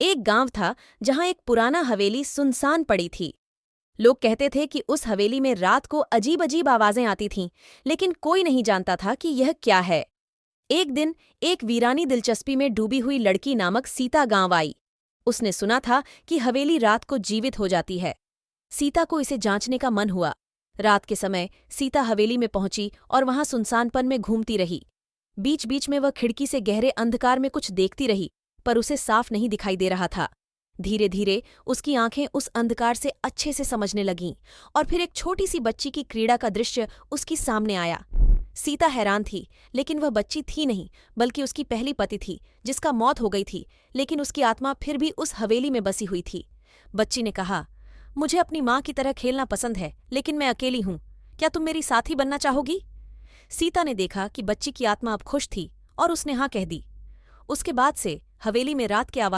एक गांव था जहां एक पुराना हवेली सुनसान पड़ी थी। लोग कहते थे कि उस हवेली में रात को अजीब अजीब आवाजें आती थीं, लेकिन कोई नहीं जानता था कि यह क्या है। एक दिन एक वीरानी दिलचस्पी में डूबी हुई लड़की नामक सीता गांव आई। उसने सुना था कि हवेली रात को जीवित हो जाती है। सीता को इसे जांचने का मन हुआ। रात के समय सीता हवेली में पहुंची और वहां सुनसानपन में घूमती रही। बीच बीच में वह खिड़की से गहरे अंधकार में कुछ देखती रही, पर उसे साफ नहीं दिखाई दे रहा था। धीरे धीरे उसकी आंखें उस अंधकार से अच्छे से समझने लगीं और फिर एक छोटी सी बच्ची की क्रीड़ा का दृश्य उसकी सामने आया। सीता हैरान थी, लेकिन वह बच्ची थी नहीं, बल्कि उसकी पहली पति थी, जिसका मौत हो गई थी, लेकिन उसकी आत्मा फिर भी उस हवेली में बसी हुई थी। बच्ची ने कहा, मुझे अपनी माँ की तरह खेलना पसंद है, लेकिन मैं अकेली हूँ। क्या तुम मेरी साथी बनना चाहोगी? सीता ने देखा कि बच्ची की आत्मा अब खुश थी और उसने हाँ कह दी। उसके बाद से हवेली में रात के आवाज